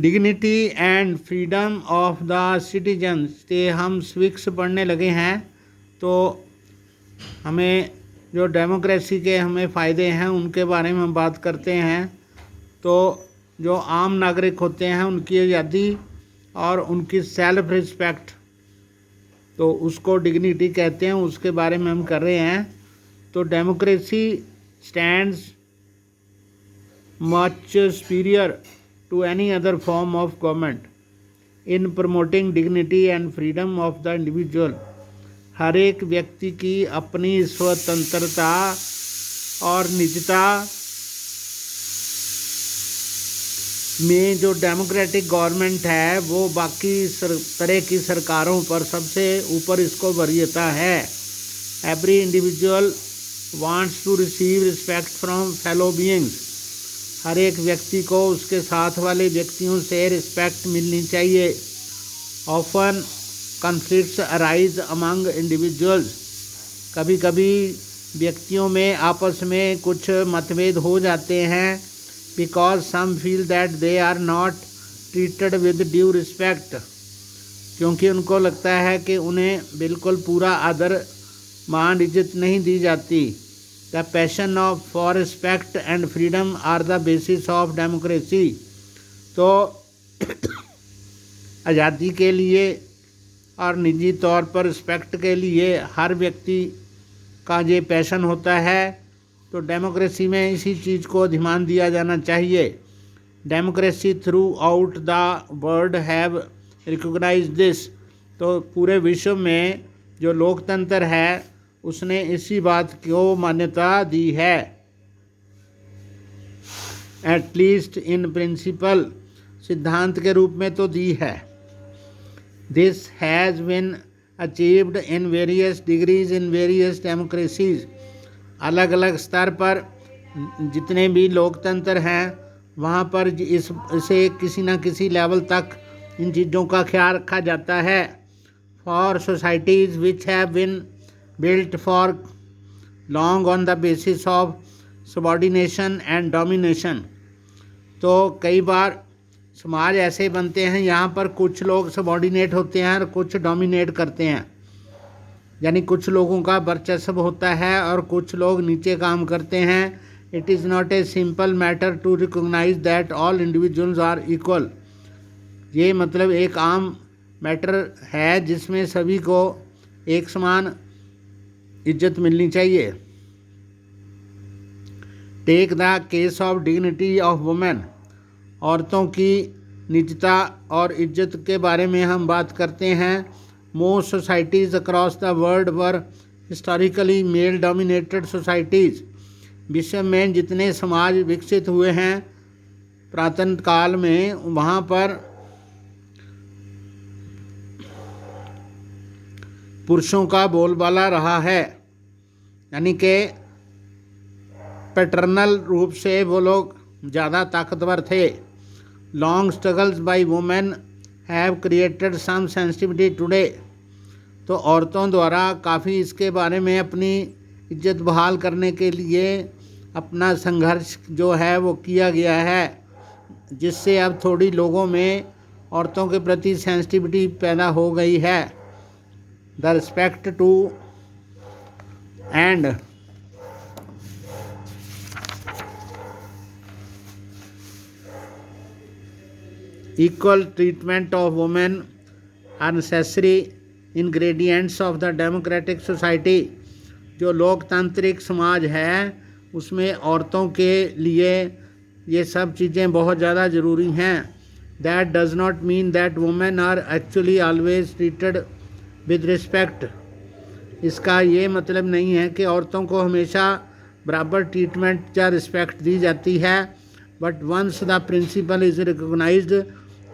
Dignity and freedom of the citizens. ते हम civics पढ़ने लगे हैं, तो हमें जो डेमोक्रेसी के हमें फ़ायदे हैं उनके बारे में हम बात करते हैं। तो जो आम नागरिक होते हैं उनकी आज़ादी और उनकी सेल्फ रिस्पेक्ट, तो उसको डिग्निटी कहते हैं, उसके बारे में हम कर रहे हैं। तो democracy stands much superior to any other form of government in promoting dignity and freedom of the individual। हर एक व्यक्ति की अपनी स्वतंत्रता और निजता में जो डेमोक्रेटिक गवर्नमेंट है वो बाकी तरह की सरकारों पर सबसे ऊपर इसको वरीयता है। Every individual wants to receive respect from fellow beings. हर एक व्यक्ति को उसके साथ वाले व्यक्तियों से रिस्पेक्ट मिलनी चाहिए। Often conflicts arise among individuals. कभी कभी व्यक्तियों में आपस में कुछ मतभेद हो जाते हैं, because some feel that they are not treated with due respect. क्योंकि उनको लगता है कि उन्हें बिल्कुल पूरा आदर मान इज्जत नहीं दी जाती। The passion for respect and freedom are the basis of democracy। तो आज़ादी के लिए और निजी तौर पर रिस्पेक्ट के लिए हर व्यक्ति का ये पैशन होता है। तो डेमोक्रेसी में इसी चीज़ को ध्यान दिया जाना चाहिए। Democracy throughout the world have recognised this. तो पूरे विश्व में जो लोकतंत्र है उसने इसी बात को मान्यता दी है। एटलीस्ट इन प्रिंसिपल, सिद्धांत के रूप में तो दी है। This has been achieved in various degrees in various democracies. अलग अलग स्तर पर जितने भी लोकतंत्र हैं वहाँ पर इसे किसी न किसी लेवल तक इन चीज़ों का ख्याल रखा जाता है। For societies which have been built for long on the basis of subordination and domination। तो कई बार समाज ऐसे बनते हैं यहाँ पर कुछ लोग सबॉर्डिनेट होते हैं और कुछ डोमिनेट करते हैं, यानी कुछ लोगों का वर्चस्व होता है और कुछ लोग नीचे काम करते हैं। It is not a simple matter to recognise that all individuals are equal. ये मतलब एक आम मैटर है जिसमें सभी को एक समान इज्जत मिलनी चाहिए। Take the case of dignity of women. औरतों की निजता और इज्जत के बारे में हम बात करते हैं। Most societies across the world were historically male dominated societies. विश्व में जितने समाज विकसित हुए हैं पुरातन काल में, वहाँ पर पुरुषों का बोलबाला रहा है, यानी कि पैटर्नल रूप से वो लोग ज़्यादा ताकतवर थे। Long struggles by women have created some sensitivity today. तो औरतों द्वारा काफ़ी इसके बारे में अपनी इज्जत बहाल करने के लिए अपना संघर्ष जो है वो किया गया है, जिससे अब थोड़ी लोगों में औरतों के प्रति सेंसिटिविटी पैदा हो गई है। The respect to and equal treatment of women are necessary ingredients of the democratic society। जो लोकतांत्रिक समाज है उसमें औरतों के लिए ये सब चीज़ें बहुत ज़्यादा ज़रूरी हैं। That does not mean that women are actually always treated with respect। इसका ये मतलब नहीं है कि औरतों को हमेशा बराबर ट्रीटमेंट या रिस्पेक्ट दी जाती है। But once the principle is recognised,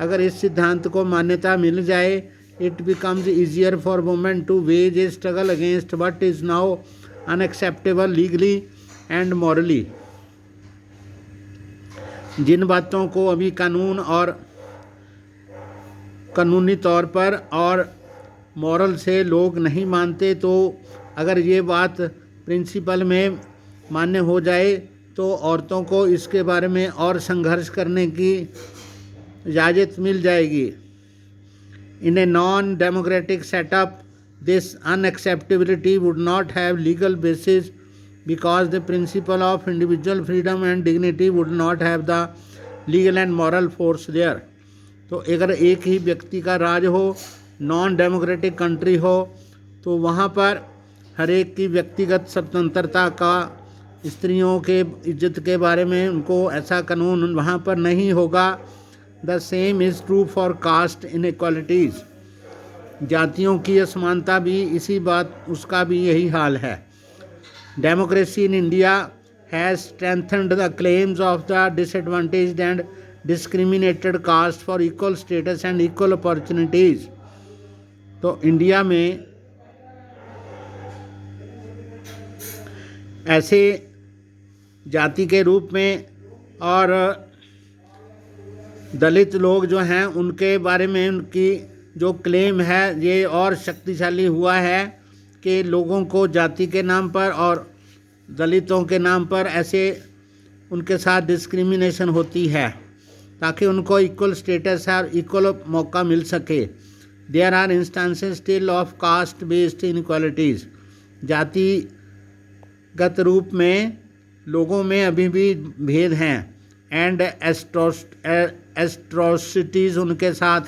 अगर इस सिद्धांत को मान्यता मिल जाए, it becomes easier for women to wage a struggle against what is now unacceptable legally and morally. जिन बातों को अभी कानून और कानूनी तौर पर और मॉरल से लोग नहीं मानते, तो अगर ये बात प्रिंसिपल में मान्य हो जाए तो औरतों को इसके बारे में और संघर्ष करने की इजाज़त मिल जाएगी। In a non democratic setup this unacceptability would not have legal basis because the principle of individual freedom and dignity would not have the legal and moral force there। तो अगर एक ही व्यक्ति का राज हो, नॉन डेमोक्रेटिक कंट्री हो, तो वहाँ पर हर एक की व्यक्तिगत स्वतंत्रता का, स्त्रियों के इज्जत के बारे में उनको ऐसा कानून वहाँ पर नहीं होगा। The same is true for caste inequalities. जातियों की असमानता भी इसी बात, उसका भी यही हाल है। Democracy in India has strengthened the claims of the disadvantaged and discriminated caste for equal status and equal opportunities। तो इंडिया में ऐसे जाति के रूप में और दलित लोग जो हैं उनके बारे में उनकी जो क्लेम है ये और शक्तिशाली हुआ है कि लोगों को जाति के नाम पर और दलितों के नाम पर ऐसे उनके साथ डिस्क्रिमिनेशन होती है ताकि उनको इक्वल स्टेटस और इक्वल मौका मिल सके। There are instances still of caste based inequalities. जातिगत रूप में लोगों में अभी भी भेद हैं एंड एट्रोसिटीज़ उनके साथ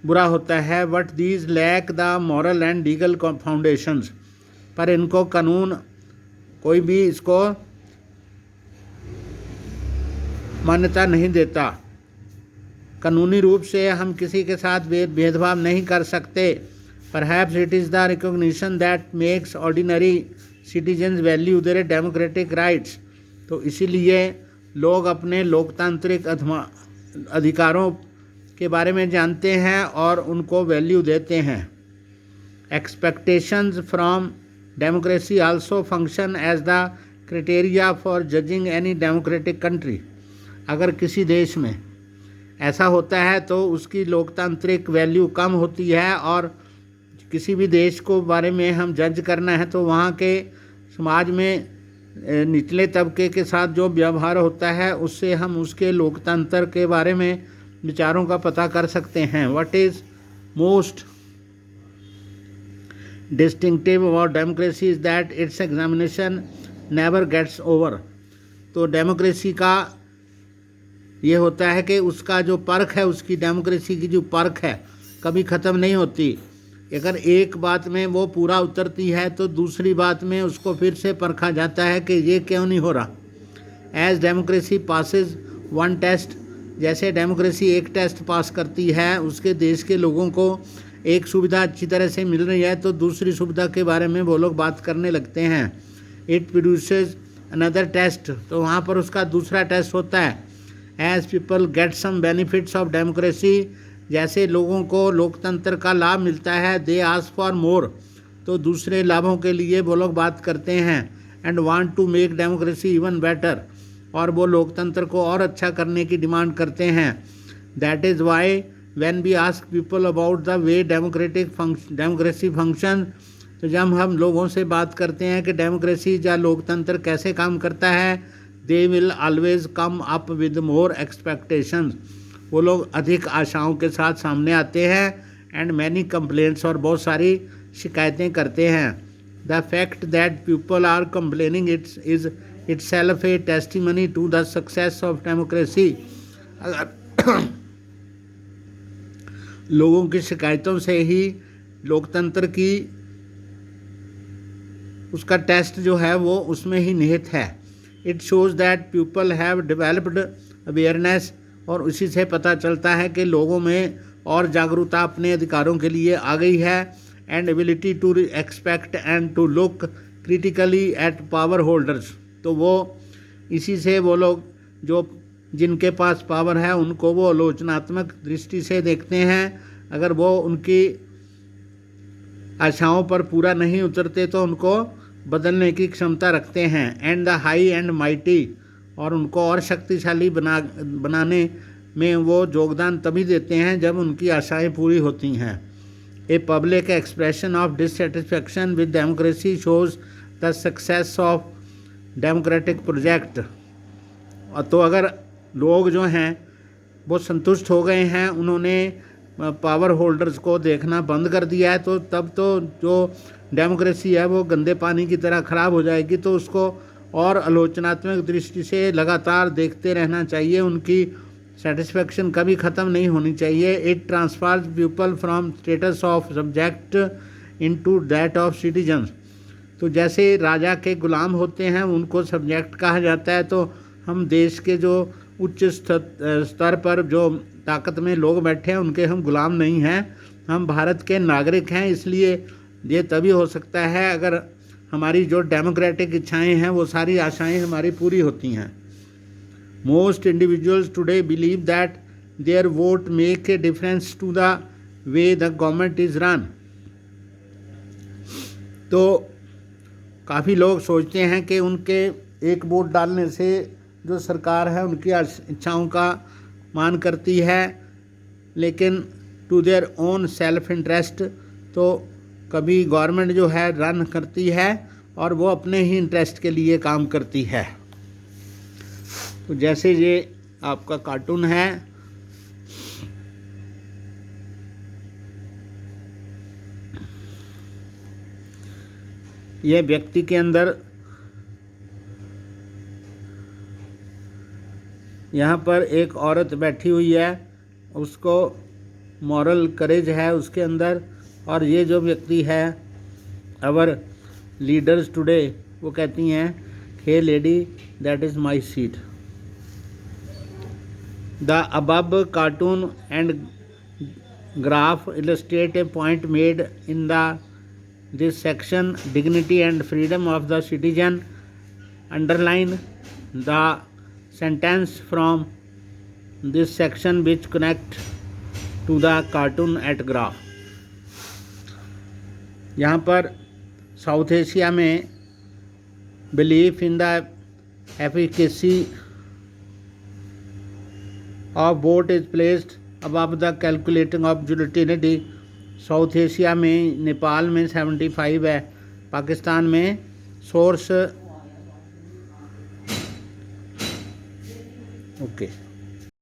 बुरा होता है। But these lack the moral and legal foundations. पर इनको कानून कोई भी इसको मान्यता नहीं देता। कानूनी रूप से हम किसी के साथ भेदभाव नहीं कर सकते। Perhaps it is the recognition that makes ordinary citizens value their democratic rights. तो इसीलिए लोग अपने लोकतांत्रिक अधिकारों के बारे में जानते हैं और उनको वैल्यू देते हैं। Expectations from democracy also function as the criteria for judging any democratic country. अगर किसी देश में ऐसा होता है तो उसकी लोकतांत्रिक वैल्यू कम होती है, और किसी भी देश को बारे में हम जज करना है तो वहाँ के समाज में निचले तबके के साथ जो व्यवहार होता है उससे हम उसके लोकतंत्र के बारे में विचारों का पता कर सकते हैं। What is most distinctive about democracy is that its examination never gets over. तो डेमोक्रेसी का ये होता है कि उसका जो परख है, उसकी डेमोक्रेसी की जो परख है कभी ख़त्म नहीं होती। अगर एक बात में वो पूरा उतरती है तो दूसरी बात में उसको फिर से परखा जाता है कि ये क्यों नहीं हो रहा। As democracy passes one test, जैसे डेमोक्रेसी एक टेस्ट पास करती है, उसके देश के लोगों को एक सुविधा अच्छी तरह से मिल रही है तो दूसरी सुविधा के बारे में वो लोग बात करने लगते हैं। इट प्रोड्यूसेस अनदर टेस्ट, तो वहाँ पर उसका दूसरा टेस्ट होता है। As people get some benefits of democracy, जैसे लोगों को लोकतंत्र का लाभ मिलता है, दे आस्क फॉर मोर, तो दूसरे लाभों के लिए वो लोग बात करते हैं। And want to make democracy even better, और वो लोकतंत्र को और अच्छा करने की डिमांड करते हैं। That is why when we ask people about the way democracy function, तो जब हम लोगों से बात करते हैं कि डेमोक्रेसी या लोकतंत्र कैसे काम करता है, they will always come up with more expectations, वो लोग अधिक आशाओं के साथ सामने आते हैं। एंड मैनी कंप्लेंट्स, और बहुत सारी शिकायतें करते हैं। The fact that people are complaining is itself a testimony to the success of democracy। अगर लोगों की शिकायतों से ही लोकतंत्र की उसका टेस्ट जो है वो उसमें ही निहित है। It shows that people have developed awareness, और उसी से पता चलता है कि लोगों में और जागरूकता अपने अधिकारों के लिए आ गई है। And ability to expect and to look critically at power holders, तो वो इसी से वो लोग जो जिनके पास पावर है उनको वो आलोचनात्मक दृष्टि से देखते हैं। अगर वो उनकी आशाओं पर पूरा नहीं उतरते तो उनको बदलने की क्षमता रखते हैं। And the high and mighty, और उनको और शक्तिशाली बनाने में वो योगदान तभी देते हैं जब उनकी आशाएं पूरी होती हैं। A public expression of dissatisfaction with democracy shows the success of democratic project. तो अगर लोग जो हैं वो संतुष्ट हो गए हैं, उन्होंने पावर होल्डर्स को देखना बंद कर दिया है, तो तब तो जो डेमोक्रेसी है वो गंदे पानी की तरह ख़राब हो जाएगी। तो उसको और आलोचनात्मक दृष्टि से लगातार देखते रहना चाहिए, उनकी सेटिस्फेक्शन कभी ख़त्म नहीं होनी चाहिए। It transfers people from status of subject into that of citizens. तो जैसे राजा के गुलाम होते हैं उनको सब्जेक्ट कहा जाता है, तो हम देश के जो उच्च स्तर पर जो ताकत में लोग बैठे हैं उनके हम गुलाम नहीं हैं, हम भारत के नागरिक हैं। इसलिए ये तभी हो सकता है अगर हमारी जो डेमोक्रेटिक इच्छाएं हैं वो सारी आशाएं हमारी पूरी होती हैं। Most individuals today believe that their vote make a difference to the way the government is run. तो काफ़ी लोग सोचते हैं कि उनके एक वोट डालने से जो सरकार है उनकी इच्छाओं का मान करती है, लेकिन to their own self interest. तो कभी गवर्नमेंट जो है रन करती है और वो अपने ही इंटरेस्ट के लिए काम करती है। तो जैसे ये आपका कार्टून है, यह व्यक्ति के अंदर यहाँ पर एक औरत बैठी हुई है, उसको मॉरल करेज है उसके अंदर, और ये जो व्यक्ति है अवर लीडर्स टुडे वो कहती हैं hey lady that is my seat. The above cartoon and graph illustrate a point made in this section. Dignity and freedom of the citizen. Underline the sentence from this section which connect to the cartoon at graph. यहाँ पर south Asia में belief in the efficacy of vote is placed above the calculating of utility. South Asia में नेपाल में 75 है, पाकिस्तान में source okay